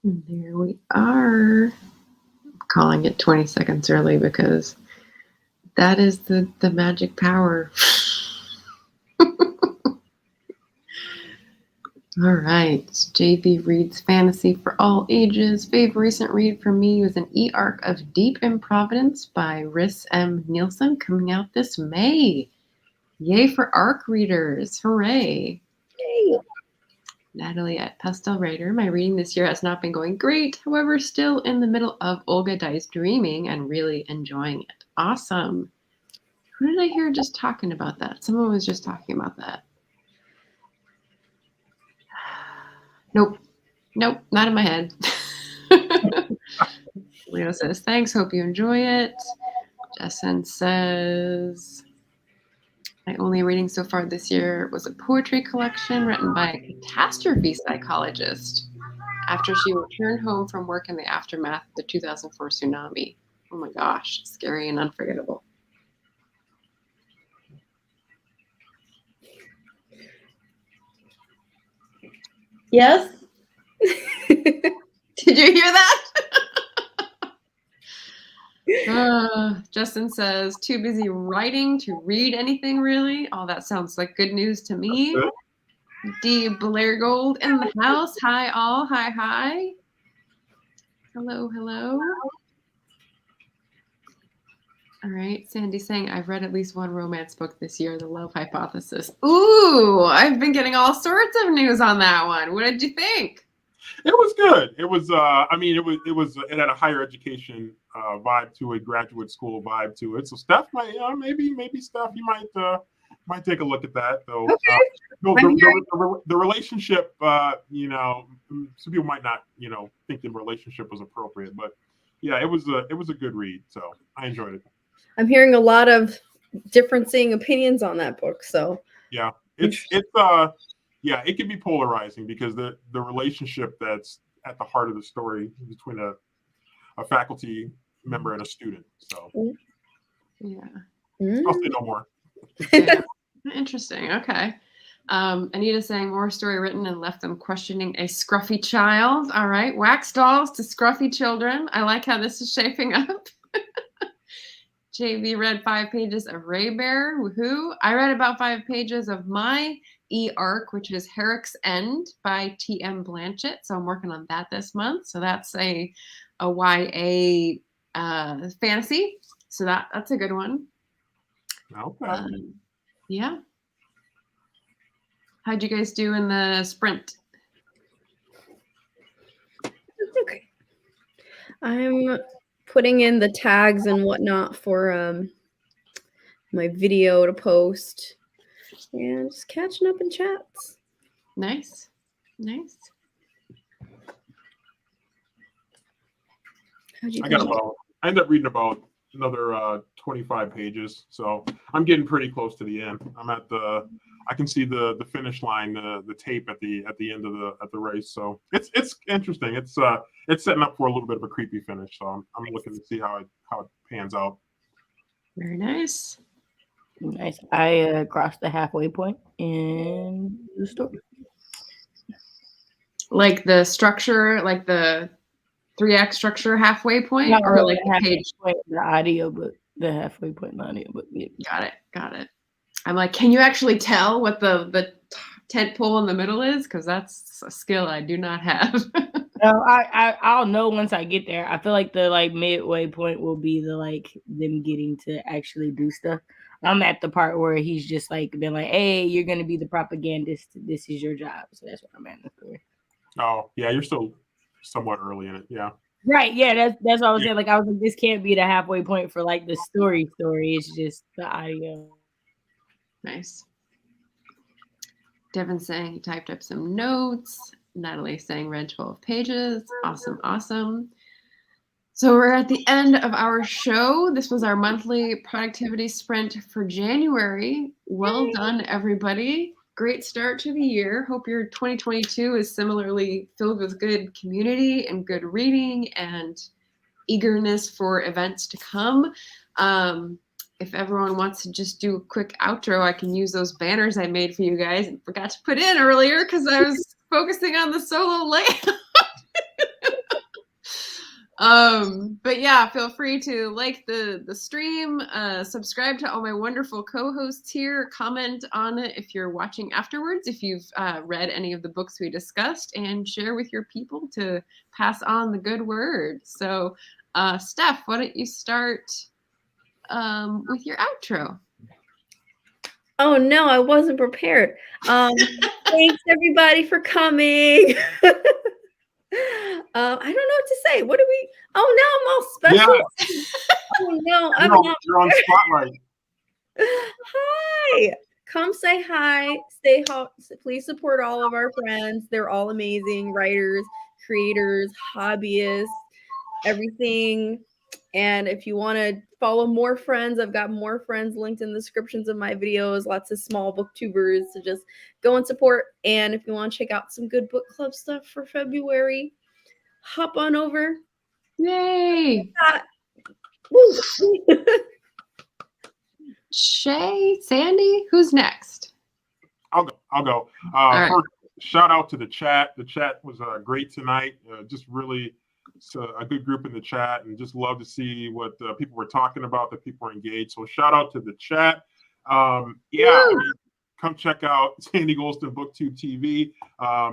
And there we are. I'm calling it 20 seconds early because that is the magic power. All right. JB reads fantasy for all ages. Favorite recent read for me was an E-Arc of Deep in Providence by Rhys M. Nielsen, coming out this May. Yay for ARC readers. Hooray. Yay. Natalie at Pastel Writer. My reading this year has not been going great. However, still in the middle of Olga Dice Dreaming and really enjoying it. Awesome. Who did I hear just talking about that? Someone was just talking about that. Nope, not in my head. Leo says, thanks, hope you enjoy it. Jessen says, my only reading so far this year was a poetry collection written by a catastrophe psychologist after she returned home from work in the aftermath of the 2004 tsunami. Oh my gosh, scary and unforgettable. Yes. Did you hear that? Justin says, too busy writing to read anything really. Oh, that sounds like good news to me. D. Blair Gold in the house. Hi, all. Hi. Hello. All right. Sandy saying, I've read at least one romance book this year, The Love Hypothesis. Ooh, I've been getting all sorts of news on that one. What did you think? It was good. It was, it had a higher education vibe to it, graduate school vibe to it. So Steph might, maybe Steph, you might take a look at that though. Okay. The relationship, some people might not, think the relationship was appropriate, but yeah, it was a good read. So I enjoyed it. I'm hearing a lot of differencing opinions on that book. So yeah, it can be polarizing because the relationship that's at the heart of the story between a faculty member and a student. So yeah, I'll say no more. Yeah. Interesting. Okay. Anita saying more story written and left them questioning a scruffy child. All right. Wax dolls to scruffy children. I like how this is shaping up. JV read 5 pages of Ray Bear. Woohoo. I read about 5 pages of my E-Arc, which is Herrick's End by T.M. Blanchett. So I'm working on that this month. So that's a YA fantasy. So that's a good one. Okay. Yeah. How'd you guys do in the sprint? okay. I'm putting in the tags and whatnot for my video to post and just catching up in chats. Nice. How'd you I ended up reading about another 25 pages, so I'm getting pretty close to the end. I can see the finish line, the tape at the end of the race. So it's interesting. It's setting up for a little bit of a creepy finish. So I'm looking to see how it pans out. Very nice. Nice. I crossed the halfway point in the story. Like the structure, like the 3-act structure halfway point, No, or like the halfway page. point in the audiobook. The halfway point in the audiobook. Yeah. Got it. I'm like, can you actually tell what the tent pole in the middle is? Because that's a skill I do not have. No, I'll know once I get there. I feel like the midway point will be them getting to actually do stuff. I'm at the part where he's just been like, hey, you're gonna be the propagandist. This is your job. So that's what I'm at in the story. Oh yeah, you're still somewhat early in it. Yeah. Right. Yeah. That's what I was saying. I was like, this can't be the halfway point for the story. It's just the audio. Nice. Devin saying he typed up some notes. Natalie saying read 12 pages. Awesome. So we're at the end of our show. This was our monthly productivity sprint for January. Well done, everybody. Great start to the year. Hope your 2022 is similarly filled with good community and good reading and eagerness for events to come. If everyone wants to just do a quick outro, I can use those banners I made for you guys and forgot to put in earlier because I was focusing on the solo layout. But yeah, feel free to like the stream, subscribe to all my wonderful co-hosts here, comment on it if you're watching afterwards, if you've read any of the books we discussed, and share with your people to pass on the good word. So Steph, why don't you start with your outro? Oh no, I wasn't prepared. Thanks everybody for coming. I don't know what to say. What do we? Oh, now I'm all special. Yeah. Oh no, You're on spotlight. Hi. Come say hi. Stay hot. Please support all of our friends. They're all amazing writers, creators, hobbyists, everything. And if you want to follow more friends, I've got more friends linked in the descriptions of my videos, lots of small booktubers to just go and support. And if you want to check out some good book club stuff for February, hop on over. Yay! Shay, Sandy, who's next? I'll go. Right. First, shout out to the chat. The chat was great tonight. Just really a good group in the chat, and just love to see what people were talking about, that people were engaged. So shout out to the chat. Come check out Sandy Golston BookTube TV.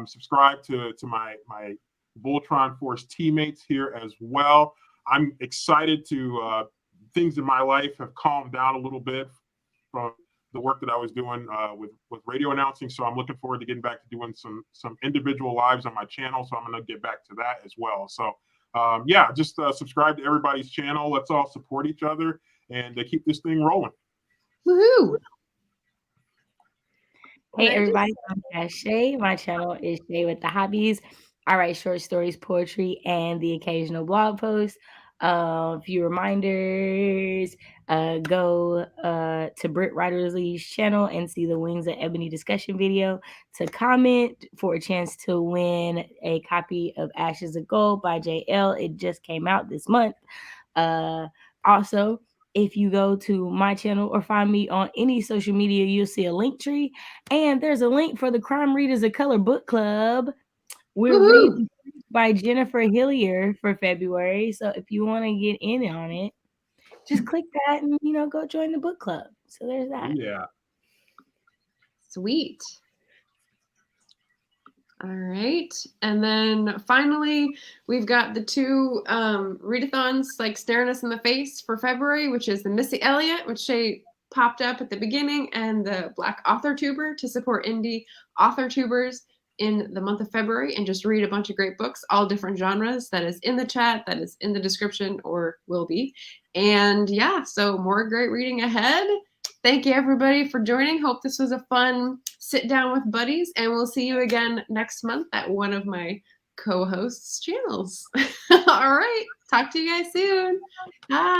Subscribe to my Voltron Force teammates here as well. I'm excited to things in my life have calmed down a little bit from the work that I was doing with radio announcing. So I'm looking forward to getting back to doing some individual lives on my channel. So I'm going to get back to that as well. So just subscribe to everybody's channel. Let's all support each other and keep this thing rolling. Woohoo! Hey everybody, I'm Shay. My channel is Shay with the Hobbies. I write short stories, poetry, and the occasional blog post. A few reminders. Go to Britt Riderly's channel and see the Wings of Ebony discussion video to comment for a chance to win a copy of Ashes of Gold by JL. It just came out this month. Also, if you go to my channel or find me on any social media, you'll see a link tree. And there's a link for the Crime Readers of Color book club. We're reading by Jennifer Hillier for February. So if you want to get in on it, just click that and, go join the book club. So there's that. Yeah. Sweet. All right. And then finally, we've got the two readathons like staring us in the face for February, which is the Missy Elliott, which Shay popped up at the beginning, and the Black Author Tuber to support indie author tubers in the month of February and just read a bunch of great books, all different genres. That is in the chat, that is in the description, or will be. And yeah, so more great reading ahead. Thank you everybody for joining. Hope this was a fun sit down with buddies, and we'll see you again next month at one of my co-hosts' channels. All right, talk to you guys soon. Bye.